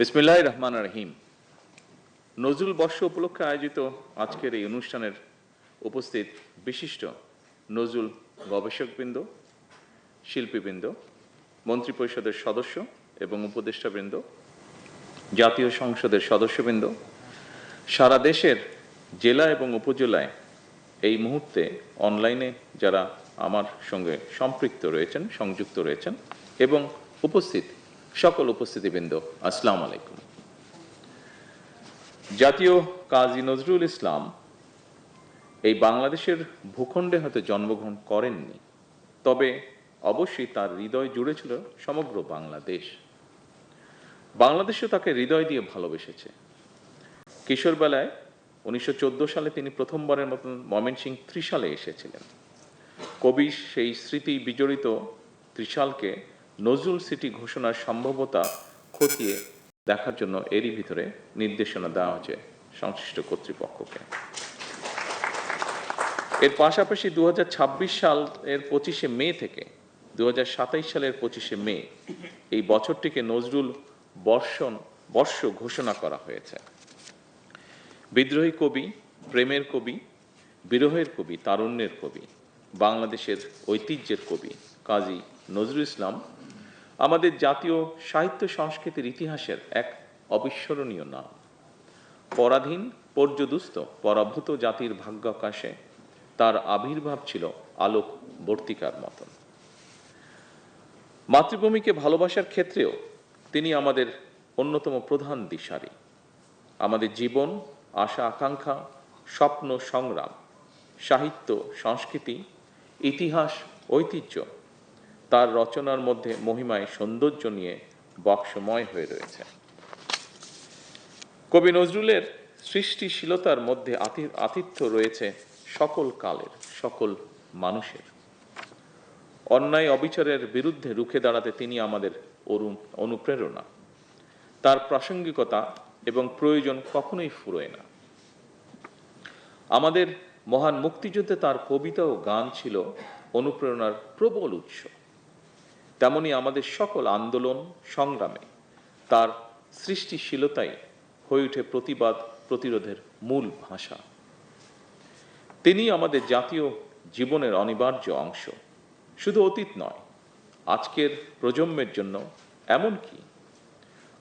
বিসমিল্লাহির রহমানির রহিম। নজরুল বর্ষ উপলক্ষে আয়োজিত আজকের এই অনুষ্ঠানের উপস্থিত বিশিষ্ট নজরুল গবেষকবৃন্দ, শিল্পীবৃন্দ, মন্ত্রিপরিষদের সদস্য এবং উপদেষ্টাবৃন্দ, জাতীয় সংসদের সদস্যবৃন্দ, সারা দেশের জেলা এবং উপজেলায় এই মুহূর্তে অনলাইনে যারা আমার সঙ্গে সম্পৃক্ত রয়েছেন, সংযুক্ত রয়েছেন এবং উপস্থিত সকল উপস্থিতিবৃন্দ, আসসালামু আলাইকুম। জাতীয় কাজী নজরুল ইসলাম এই বাংলাদেশের ভূখণ্ডে হয়তো জন্মগ্রহণ করেননি, তবে অবশ্যই তার হৃদয় জুড়ে ছিল সমগ্র বাংলাদেশ। বাংলাদেশও তাকে হৃদয় দিয়ে ভালোবেসেছে। কিশোরবেলায় 1914 সালে তিনি প্রথমবারের মতন ময়মনসিংহ ত্রিশালে এসেছিলেন। কবি সেই স্মৃতি বিজড়িত ত্রিশালকে নজরুল সিটি ঘোষণার সম্ভাব্যতা খতিয়ে দেখার জন্য এরই ভিতরে নির্দেশনা দেওয়া হয়েছে সংশ্লিষ্ট কর্তৃপক্ষকে। এর পাশাপাশি 2026 সালের 25শে মে থেকে 2027 সালের 25শে মে এই বছরটিকে নজরুল বর্ষ ঘোষণা করা হয়েছে। বিদ্রোহী কবি, প্রেমের কবি, বিরহের কবি, তারুণ্যের কবি, বাংলাদেশের ঐতিহ্যের কবি কাজী নজরুল ইসলাম আমাদের জাতীয় সাহিত্য সংস্কৃতির ইতিহাসের এক অবিস্মরণীয় নাম। পরাধীন, পর্যদুস্ত, পরাভূত জাতির ভাগ্যাকাশে তার আবির্ভাব ছিল আলোক বর্তিকার মতন। মাতৃভূমিকে ভালোবাসার ক্ষেত্রেও তিনি আমাদের অন্যতম প্রধান দিশারি। আমাদের জীবন, আশা আকাঙ্ক্ষা, স্বপ্ন সংগ্রাম, সাহিত্য সংস্কৃতি, ইতিহাস, ঐতিহ্য তার রচনার মধ্যে মহিমায় সৌন্দর্য নিয়ে বক্সময় হয়ে রয়েছে। কবি নজরুলের সৃষ্টিশীলতার মধ্যে আতিথ্য রয়েছে সকল কালের, সকল মানুষের। অন্যায় অবিচারের বিরুদ্ধে রুখে দাঁড়াতে তিনি আমাদের অনুপ্রেরণা। তার প্রাসঙ্গিকতা এবং প্রয়োজন কখনোই ফুরোয় না। আমাদের মহান মুক্তিযুদ্ধে তার কবিতা ও গান ছিল অনুপ্রেরণার প্রবল উৎস। তেমনি আমাদের সকল আন্দোলন সংগ্রামে তার সৃষ্টিশীলতাই হয়ে ওঠে প্রতিবাদ প্রতিরোধের মূল ভাষা। তিনি আমাদের জাতীয় জীবনের অনিবার্য অংশ। শুধু অতীত নয়, আজকের প্রজন্মের জন্য, এমনকি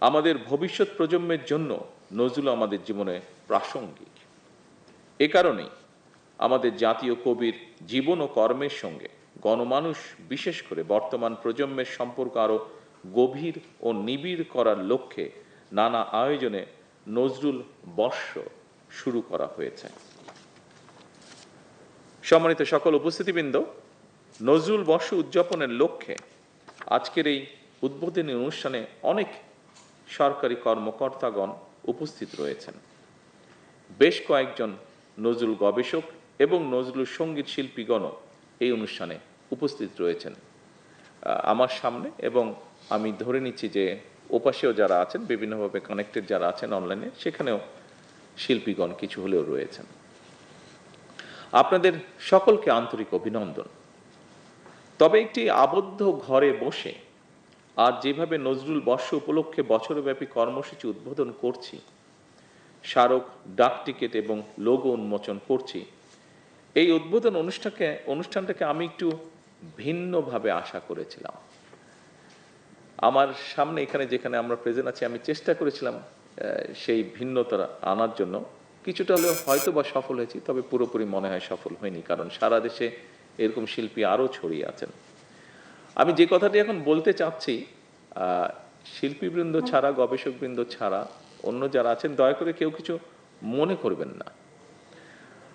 আমাদের ভবিষ্যৎ প্রজন্মের জন্য নজরুল আমাদের জীবনে প্রাসঙ্গিক। এ কারণেই আমাদের জাতীয় কবির জীবন ও কর্মের সঙ্গে গণমানুষ, বিশেষ করে বর্তমান প্রজন্মের সম্পর্ক আরও গভীর ও নিবিড় করার লক্ষ্যে নানা আয়োজনে নজরুল বর্ষ শুরু করা হয়েছে। সম্মানিত সকল উপস্থিতিবৃন্দ, নজরুল বর্ষ উদযাপনের লক্ষ্যে আজকের এই উদ্বোধনী অনুষ্ঠানে অনেক সরকারি কর্মকর্তাগণ উপস্থিত রয়েছেন। বেশ কয়েকজন নজরুল গবেষক এবং নজরুল সঙ্গীত শিল্পীগণও এই অনুষ্ঠানে উপস্থিত রয়েছেন আমার সামনে, এবং আমি ধরে নিচ্ছি যে ওপাশেও যারা আছেন, বিভিন্নভাবে কানেক্টেড যারা আছেন অনলাইনে, সেখানেও শিল্পীগণ কিছু হলেও রয়েছেন। আপনাদের সকলকে আন্তরিক অভিনন্দন। তবে একটি আবদ্ধ ঘরে বসে আর যেভাবে নজরুল বর্ষ উপলক্ষে বছরব্যাপী কর্মসূচি উদ্বোধন করছি, স্মারক, ডাক টিকিট এবং লোগো উন্মোচন করছি, এই উদ্বোধন অনুষ্ঠানটাকে আমি একটু ভিন্নভাবে আশা করেছিলাম। আমার সামনে এখানে যেখানে আমরা প্রেজেন্ট আছি, আমি চেষ্টা করেছিলাম সেই ভিন্নতা আনার জন্য। কিছুটা হলেও হয়তো বা সফল হয়েছি, তবে পুরোপুরি মনে হয় সফল হয়নি, কারণ সারা দেশে এরকম শিল্পী আরও ছড়িয়ে আছেন। আমি যে কথাটি এখন বলতে চাচ্ছি, শিল্পীবৃন্দ ছাড়া, গবেষকবৃন্দ ছাড়া অন্য যারা আছেন, দয়া করে কেউ কিছু মনে করবেন না।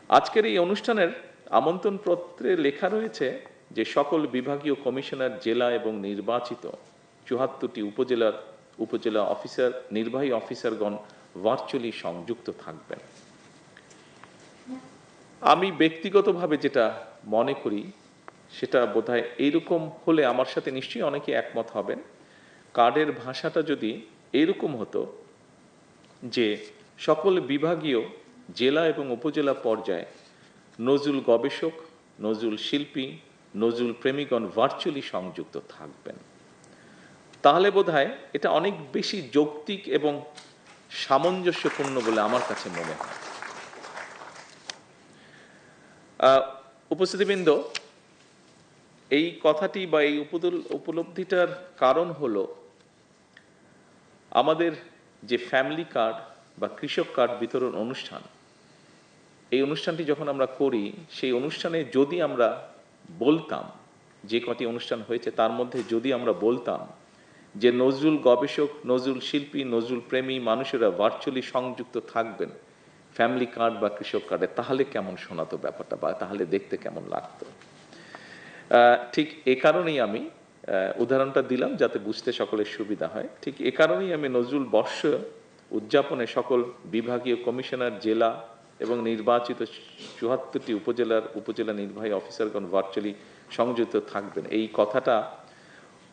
আজকের এই অনুষ্ঠানের আমন্ত্রণ পত্রে লেখা রয়েছে যে সকল বিভাগীয় কমিশনার, জেলা এবং নির্বাচিত ৭৪টি উপজেলা অফিসার, নির্বাহী অফিসারগণ ভার্চুয়ালি সংযুক্ত থাকবেন। আমি ব্যক্তিগতভাবে যেটা মনে করি সেটা বোধহয় এইরকম হলে আমার সাথে নিশ্চয়ই অনেকে একমত হবেন। কার্ডের ভাষাটা যদি এইরকম হতো যে সকল বিভাগীয়, জেলা এবং উপজেলা পর্যায়ে নজরুল গবেষক, নজরুল শিল্পী, নজরুল প্রেমীগণ ভার্চুয়ালি সংযুক্ত থাকবেন। তাহলে বোধহয় এটা অনেক বেশি যৌক্তিক এবং সামঞ্জস্যপূর্ণ বলে আমার কাছে মনে হয়। উপস্থিতিবৃন্দ, এই কথাটি বা এই উপলব্ধিটার কারণ হলো আমাদের যে ফ্যামিলি কার্ড বা কৃষক কার্ড বিতরণ অনুষ্ঠান, এই অনুষ্ঠানটি যখন আমরা করি, সেই অনুষ্ঠানে যদি আমরা বলতাম, যে কটি অনুষ্ঠান হয়েছে তার মধ্যে যদি আমরা বলতাম যে নজরুল গবেষক, নজরুল শিল্পী, নজরুল প্রেমী মানুষেরা ভার্চুয়ালি সংযুক্ত থাকবেন ফ্যামিলি কার্ড বা কৃষক কার্ডে, তাহলে কেমন শোনাতো ব্যাপারটা, বা তাহলে দেখতে কেমন লাগতো। ঠিক এ কারণেই আমি উদাহরণটা দিলাম, যাতে বুঝতে সকলের সুবিধা হয়। ঠিক এ কারণেই আমি নজরুল বর্ষ উদযাপনে সকল বিভাগীয় কমিশনার, জেলা এবং নির্বাচিত ৭৪টি উপজেলা নির্বাহী অফিসারগণ ভার্চুয়ালি সংযুক্ত থাকবেন, এই কথাটা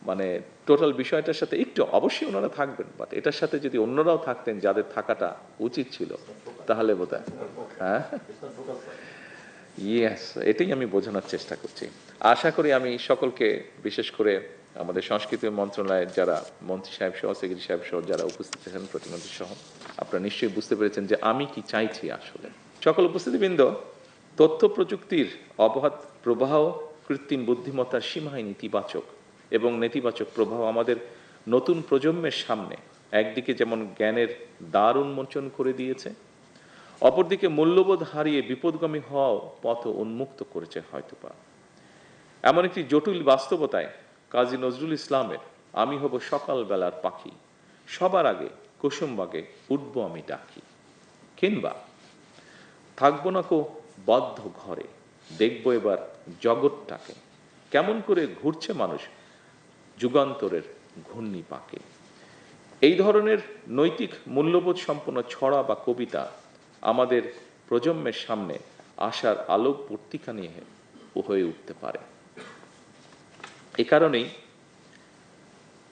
মানে টোটাল বিষয়টার সাথে একটু, অবশ্যই ওনারা থাকবেন, বাট এটার সাথে যদি অন্যরাও থাকতেন যাদের থাকাটা উচিত ছিল, তাহলে বোধহয় হ্যাঁ, ইয়েস, এটাই আমি বোঝানোর চেষ্টা করছি। আশা করি আমি সকলকে, বিশেষ করে আমাদের সংস্কৃতি মন্ত্রণালয়ের যারা মন্ত্রী সাহেব সহ, সেক্রেটারি সাহেব সহ যারা উপস্থিত আছেন, প্রতিমন্ত্রী সহ, আপনারা নিশ্চয়ই বুঝতে পেরেছেন যে আমি কি চাইছি আসলে। সকল উপস্থিতিবৃন্দ, তথ্য প্রযুক্তির অবাধ প্রবাহ, কৃত্রিম বুদ্ধিমত্তার সীমাহীন ইতিবাচক এবং নেতিবাচক প্রভাব আমাদের নতুন প্রজন্মের সামনে একদিকে যেমন জ্ঞানের দ্বার উন্মোচন করে দিয়েছে, অপরদিকে মূল্যবোধ হারিয়ে বিপদগামী হওয়াও পথ উন্মুক্ত করেছে হয়তোবা। এমন একটি জটিল বাস্তবতায় কাজী নজরুল ইসলামের আমি হব সকালবেলার পাখি, সবার আগে কুসুমবাগে উঠবো আমি ডাকি, কিংবা থাকবো না কো বদ্ধ ঘরে, দেখবো এবার জগৎটাকে, কেমন করে ঘুরছে মানুষ যুগান্তরের ঘূর্ণি পাকে। এই ধরনের নৈতিক মূল্যবোধ সম্পন্ন ছড়া বা কবিতা আমাদের প্রজন্মের সামনে আশার আলোক পত্রিকা নিয়ে হয়ে উঠতে পারে। এ কারণেই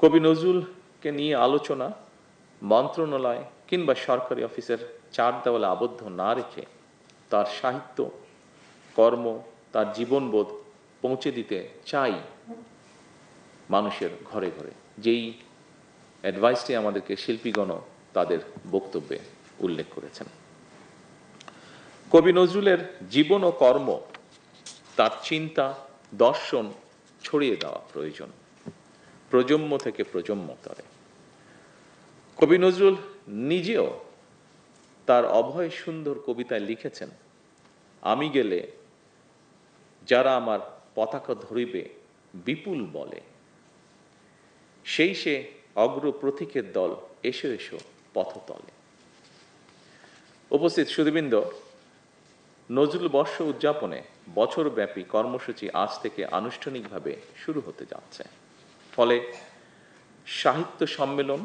কবি নজরুলকে নিয়ে আলোচনা মন্ত্রণালয় কিংবা সরকারি অফিসের চার দেওয়ালে আবদ্ধ না রেখে তার সাহিত্য, কর্ম, তার জীবনবোধ পৌঁছে দিতে চাই মানুষের ঘরে ঘরে, যেই অ্যাডভাইসটি আমাদেরকে শিল্পীগণ তাদের বক্তব্যে উল্লেখ করেছেন। কবি নজরুলের জীবন ও কর্ম, তার চিন্তা, দর্শন ছড়িয়ে দেওয়া প্রয়োজন প্রজন্ম থেকে প্রজন্মতরে। কবি নজরুল নিজেও তার অভয় সুন্দর কবিতায় লিখেছেন, আমি গেলে যারা আমার পতাকা ধরিবে বিপুল বলে, সেই সে অগ্র প্রতীকের দল, এসো এসো পথতলে। উপস্থিত সুধীবৃন্দ, নজরুল বর্ষ উদযাপনে বছরব্যাপী কর্মসূচি আজ থেকে আনুষ্ঠানিকভাবে শুরু হতে যাচ্ছে। ফলে সাহিত্য সম্মেলন,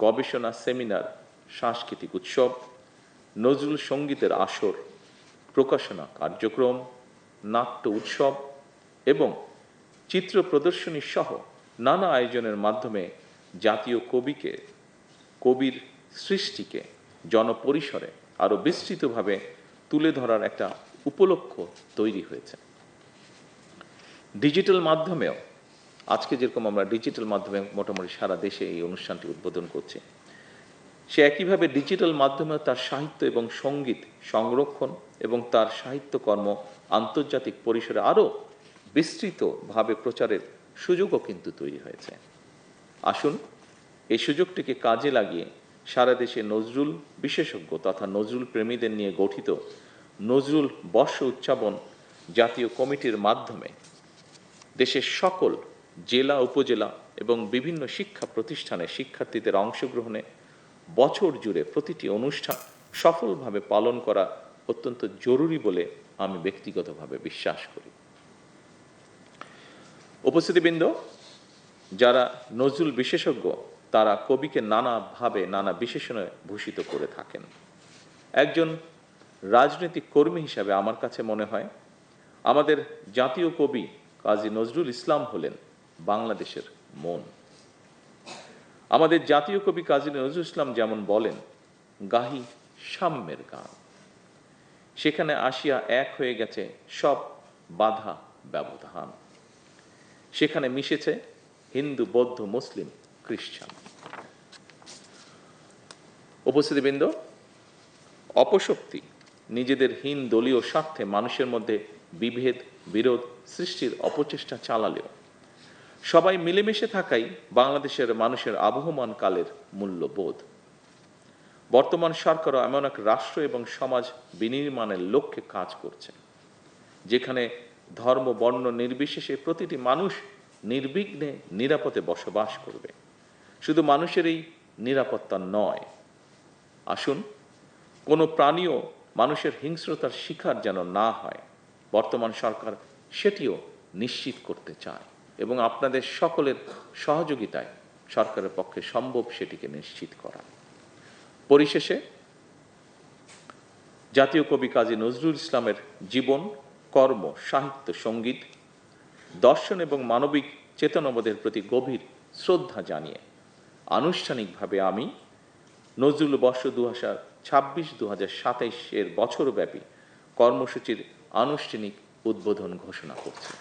গবেষণা সেমিনার, সাংস্কৃতিক উৎসব, নজরুল সঙ্গীতের আসর, প্রকাশনা কার্যক্রম, নাট্য উৎসব এবং চিত্র প্রদর্শনী সহ নানা আয়োজনের মাধ্যমে জাতীয় কবির সৃষ্টিকে জনপরিসরে আরো বিস্তৃতভাবে তুলে ধরার একটা উপলক্ষ তৈরি হয়েছে। ডিজিটাল মাধ্যমেও, আজকে যেরকম আমরা ডিজিটাল মাধ্যমে মোটামুটি সারা দেশে এই অনুষ্ঠানটি উদ্বোধন করছি, সে একইভাবে ডিজিটাল মাধ্যমে তার সাহিত্য এবং সঙ্গীত সংরক্ষণ এবং তার সাহিত্যকর্ম আন্তর্জাতিক পরিসরে আরও বিস্তৃতভাবে প্রচারের সুযোগও কিন্তু তৈরি হয়েছে। আসুন এই সুযোগটিকে কাজে লাগিয়ে সারা দেশে নজরুল বিশেষজ্ঞ তথা নজরুল প্রেমীদের নিয়ে গঠিত নজরুল বর্ষ উদযাপন জাতীয় কমিটির মাধ্যমে দেশের সকল জেলা, উপজেলা এবং বিভিন্ন শিক্ষা প্রতিষ্ঠানে শিক্ষার্থীদের অংশগ্রহণে বছর জুড়ে প্রতিটি অনুষ্ঠান সফলভাবে পালন করা অত্যন্ত জরুরি বলে আমি ব্যক্তিগতভাবে বিশ্বাস করি। উপস্থিতিবৃন্দ, যারা নজরুল বিশেষজ্ঞ তারা কবিকে নানাভাবে নানা বিশেষণে ভূষিত করে থাকেন। একজন রাজনৈতিক কর্মী হিসাবে আমার কাছে মনে হয় আমাদের জাতীয় কবি কাজী নজরুল ইসলাম হলেন বাংলাদেশের মন। আমাদের জাতীয় কবি কাজী নজরুল ইসলাম যেমন বলেন, গাহি সাম্যের গান, সেখানে আসিয়া এক হয়ে গেছে সব বাধা ব্যবধান, সেখানে মিশেছে হিন্দু, বৌদ্ধ, মুসলিম খ্রিস্টান। উপস্থিতিবৃন্দ, অপশক্তি নিজেদের হীন দলীয় স্বার্থে মানুষের মধ্যে বিভেদ বিরোধ সৃষ্টির অপচেষ্টা চালালেও সবাই মিলেমিশে থাকাই বাংলাদেশের মানুষের আবহমান কালের মূল্যবোধ। বর্তমান সরকারও এমন এক রাষ্ট্র এবং সমাজ বিনির্মাণের লক্ষ্যে কাজ করছে, যেখানে ধর্ম বর্ণ নির্বিশেষে প্রতিটি মানুষ নির্বিঘ্নে নিরাপদে বসবাস করবে। শুধু মানুষের এই নিরাপত্তা নয়, আসুন কোনো প্রাণীও মানুষের হিংস্রতার শিকার যেন না হয়, বর্তমান সরকার সেটিও নিশ্চিত করতে চায় এবং আপনাদের সকলের সহযোগিতায় সরকারের পক্ষে সম্ভব সেটিকে নিশ্চিত করা। পরিশেষে জাতীয় কবি কাজী নজরুল ইসলামের জীবন, কর্ম, সাহিত্য, সঙ্গীত, দর্শন এবং মানবিক চেতনাবোধের প্রতি গভীর শ্রদ্ধা জানিয়ে আনুষ্ঠানিকভাবে আমি নজরুল বর্ষ 2026-2027 বছরব্যাপী কর্মসূচির আনুষ্ঠানিক উদ্বোধন ঘোষণা করছি।